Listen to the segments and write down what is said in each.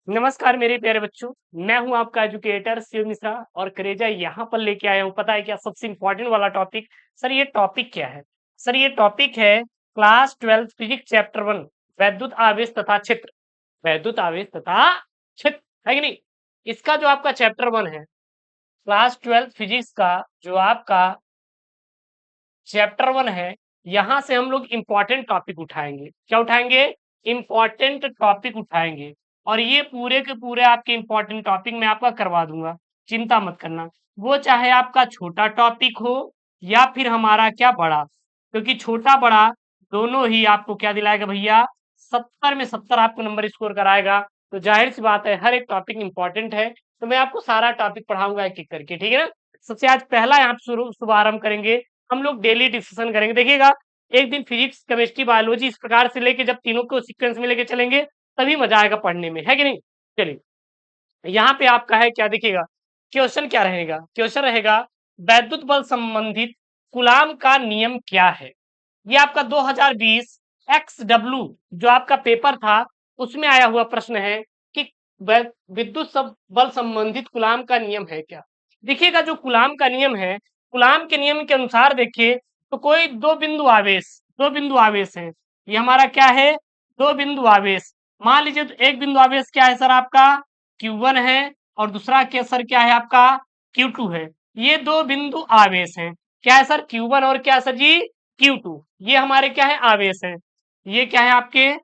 नमस्कार मेरे प्यारे बच्चों। मैं हूं आपका एजुकेटर शिव मिश्रा और करेजा यहाँ पर लेके आया हूँ। पता है क्या सबसे इंपॉर्टेंट वाला टॉपिक? सर ये टॉपिक क्या है? सर ये टॉपिक है क्लास 12 फिजिक्स चैप्टर 1, वैद्युत आवेश तथा क्षेत्र। वैद्युत आवेश तथा क्षेत्र है कि नहीं? इसका जो आपका चैप्टर 1 है, क्लास 12 फिजिक्स का जो आपका चैप्टर 1 है, यहां से हम लोग इंपॉर्टेंट टॉपिक उठाएंगे। क्या उठाएंगे? इंपॉर्टेंट टॉपिक उठाएंगे। और ये पूरे के पूरे आपके इंपॉर्टेंट टॉपिक मैं आपका करवा दूंगा, चिंता मत करना। वो चाहे आपका छोटा टॉपिक हो या फिर हमारा क्या बड़ा, क्योंकि छोटा बड़ा दोनों ही आपको क्या दिलाएगा भैया? 70 में 70 आपको नंबर स्कोर कराएगा। तो जाहिर सी बात है, हर एक टॉपिक इंपॉर्टेंट है। तो मैं आपको सारा टॉपिक पढ़ाऊंगा एक एक करके, ठीक है ना? सबसे आज पहला यहाँ शुरू शुभारंभ करेंगे। हम लोग डेली डिस्कशन करेंगे। देखिएगा, एक दिन फिजिक्स, केमिस्ट्री, बायोलॉजी इस प्रकार से लेके जब तीनों को सीक्वेंस में लेके चलेंगे तभी मजा आएगा पढ़ने में, है कि नहीं? चलिए, यहाँ पे आपका है क्या, देखिएगा क्वेश्चन क्या रहेगा। क्वेश्चन रहेगा वैद्युत बल संबंधित कूलाम का नियम क्या है। ये आपका 2020 XW जो आपका पेपर था उसमें आया हुआ प्रश्न है कि विद्युत बल संबंधित कूलाम का नियम है क्या। देखिएगा, जो कूलाम का नियम है, कूलाम के नियम के अनुसार देखिए तो कोई दो बिंदु आवेश है। ये हमारा क्या है? दो बिंदु आवेश। मान लीजिए तो एक बिंदु आवेश क्या है सर आपका? Q1 है, और दूसरा क्या सर क्या है आपका? Q2 है। ये दो बिंदु आवेश हैं। क्या है सर? Q1 और क्या सर जी? Q2। ये हमारे क्या है? आवेश है। ये क्या है आपके?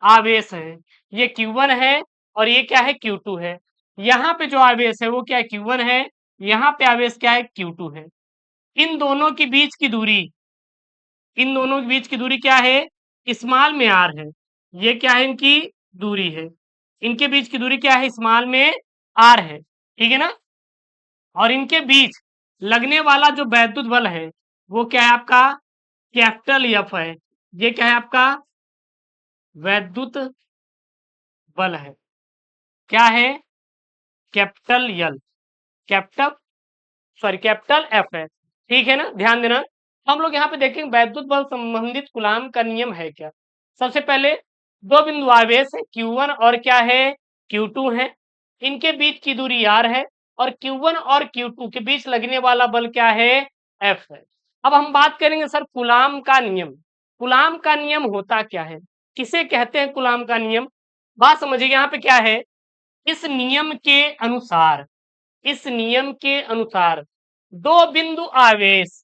आवेश है। ये Q1 है और ये क्या है? Q2 है। यहाँ पे जो आवेश है वो क्या है? Q1 है। यहाँ पे आवेश क्या है? Q2 है। इन दोनों के बीच की दूरी, इन दोनों के बीच की दूरी क्या है? स्मॉल में आर है। ये क्या है? इनकी दूरी है। इनके बीच की दूरी क्या है? स्मॉल में आर है, ठीक है ना? और इनके बीच लगने वाला जो वैद्युत बल है वो क्या है आपका? कैपिटल एफ है। ये क्या है आपका? वैद्युत बल है। क्या है? Capital L, capital sorry capital F है, ठीक है ना? ध्यान देना। हम लोग यहाँ पे देखेंगे वैद्युत बल संबंधित कूलाम का नियम है क्या। सबसे पहले दो बिंदु आवेश है Q1 और क्या है? Q2 है। इनके बीच की दूरी r है और Q1 और Q2 के बीच लगने वाला बल क्या है? F है। अब हम बात करेंगे सर कूलाम का नियम। कूलाम का नियम होता क्या है? किसे कहते हैं कूलाम का नियम? बात समझिए, यहाँ पे क्या है? इस नियम के अनुसार, इस नियम के अनुसार दो बिंदु आवेश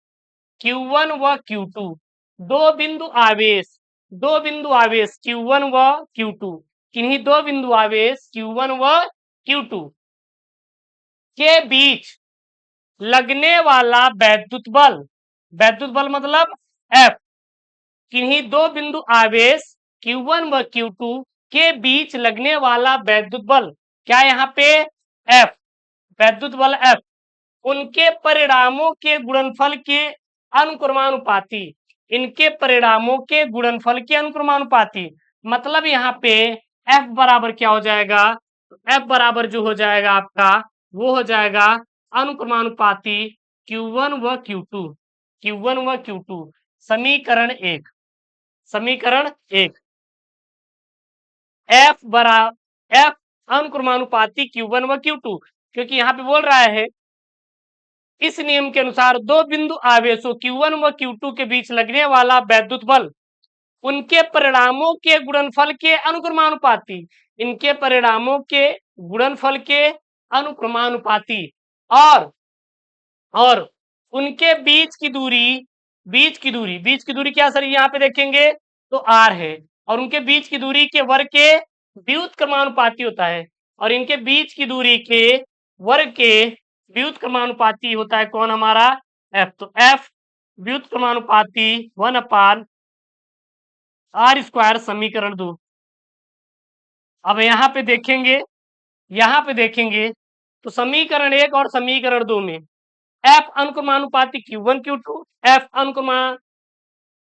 Q1 व Q2, दो बिंदु आवेश, दो बिंदु आवेश Q1 व Q2, किन्हीं दो बिंदु आवेश Q1 व Q2 के बीच लगने वाला वैद्युत बल, वैद्युत बल मतलब F, किन्हीं दो बिंदु आवेश Q1 व Q2 के बीच लगने वाला वैद्युत बल क्या है यहाँ पे? F, वैद्युत बल F, उनके परिणामों के गुणनफल के अनुक्रमानुपाती, इनके परिणामों के गुणनफल के अनुक्रमानुपाती। मतलब यहाँ पे F बराबर क्या हो जाएगा? F बराबर जो हो जाएगा आपका वो हो जाएगा अनुक्रमानुपाती Q1 व Q2, Q1 व Q2। समीकरण एक, समीकरण एक, F अनुक्रमानुपाती Q1 व Q2, क्योंकि यहाँ पे बोल रहा है इस नियम के अनुसार दो बिंदु आवेशों Q1 व Q2 के बीच लगने वाला वैद्युत बल उनके परिणामों के गुणनफल के अनुक्रमानुपाती, इनके परिणामों के गुणनफल के अनुक्रमानुपाती, और उनके बीच की दूरी, बीच की दूरी क्या सर यहाँ पे देखेंगे तो r है, और उनके बीच की दूरी के वर्ग के व्युत्क्रमानुपाती होता है, और इनके बीच की दूरी के वर्ग के व्युत्क्रमानुपाती होता है कौन? हमारा f। तो f व्युत्क्रमानुपाती 1/r², समीकरण 2। अब यहाँ पे देखेंगे, यहाँ पे देखेंगे तो समीकरण 1 और समीकरण 2 में F अनुक्रमानुपाती Q1 Q2, F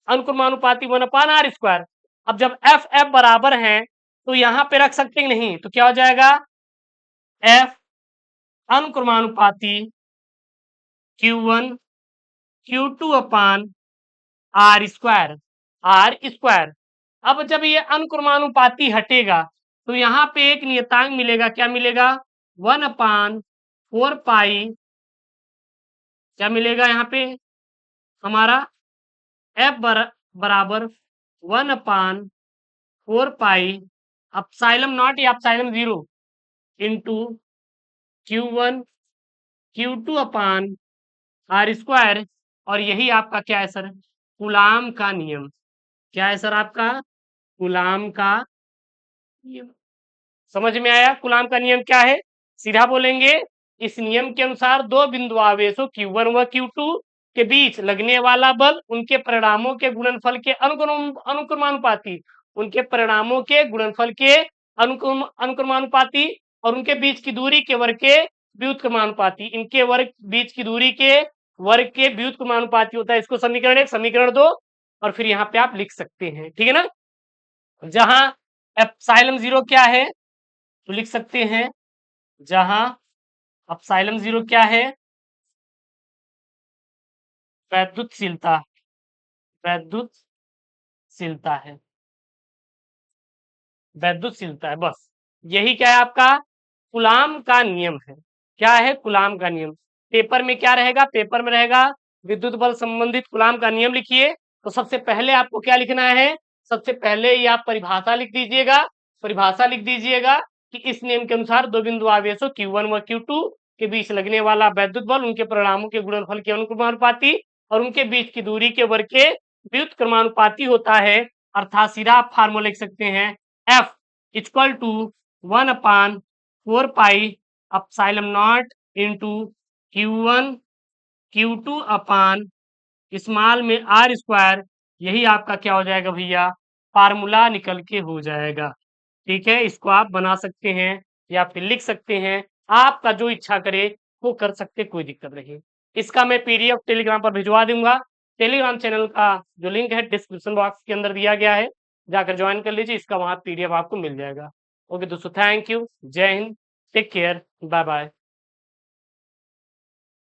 अनुक्रमानुपाती 1/r²। अब जब F बराबर है तो यहाँ पे रख सकते हैं नहीं, तो क्या हो जाएगा? F अनुक्रमानुपाती Q1 Q2/r², r²। अब जब ये अनुक्रमानुपाती हटेगा तो यहाँ पे एक नियतांक मिलेगा, क्या मिलेगा? 1/4 पाई, क्या मिलेगा यहाँ पे हमारा एफ बराबर 1/4 पाई अपसाइलम नॉट या epsilon 0 into Q1 Q2 upon R square, और यही आपका क्या है सर? कूलाम का नियम। क्या है सर आपका? कूलाम का नियम। समझ में आया कूलाम का नियम क्या है? सीधा बोलेंगे, इस नियम के अनुसार दो बिंदु आवेशों Q1 व Q2 के बीच लगने वाला बल उनके परिणामों के गुणनफल के अनुक्रमानुपाती, उनके परिणामों के गुणनफल के अनुक्रमानुपाती, और उनके बीच की दूरी के वर्ग के व्युत्क्रमानुपाती, इनके वर्ग बीच की दूरी के वर्ग के व्युत्क्रमानुपाती होता है। इसको समीकरण 1, समीकरण 2, और फिर यहाँ पे आप लिख सकते हैं, ठीक है ना। जहां एप्सिलॉन 0 क्या है तो लिख सकते हैं, जहां एप्सिलॉन 0 क्या है? वैद्युतशीलता, वैद्युतशीलता है, वैद्युतशीलता है, बस यही क्या है आपका कूलाम का नियम है। क्या है? कूलाम का नियम। पेपर में क्या रहेगा? पेपर में रहेगा विद्युत बल संबंधित कूलाम का नियम लिखिए। तो सबसे पहले आपको क्या लिखना है? सबसे पहले ये आप परिभाषा लिख दीजिएगा, परिभाषा लिख दीजिएगा कि इस नियम के अनुसार दो बिंदु आवेशों Q1 व Q2 के बीच लगने वाला वैद्युत बल उनके परिणामों के गुणनफल के अनुक्रमानुपाती और उनके बीच की दूरी के वर्ग के व्युत्क्रमानुपाती होता है। अर्थात सीधा आप फार्मूला लिख सकते हैं, F equal to 1/4 pi epsilon nought into Q1 Q2 upon small में आर स्क्वायर। यही आपका क्या हो जाएगा भैया? फार्मूला निकल के हो जाएगा। ठीक है, इसको आप बना सकते हैं या फिर लिख सकते हैं, आपका जो इच्छा करे वो कर सकते, कोई दिक्कत नहीं। इसका मैं पीडीएफ टेलीग्राम पर भिजवा दूंगा। टेलीग्राम चैनल का जो लिंक है डिस्क्रिप्शन बॉक्स के अंदर दिया गया है, जाकर ज्वाइन कर लीजिए, इसका वहां पीडीएफ आपको मिल जाएगा। ओके दोस्तों, थैंक यू, जय हिंद, टेक केयर, बाय बाय।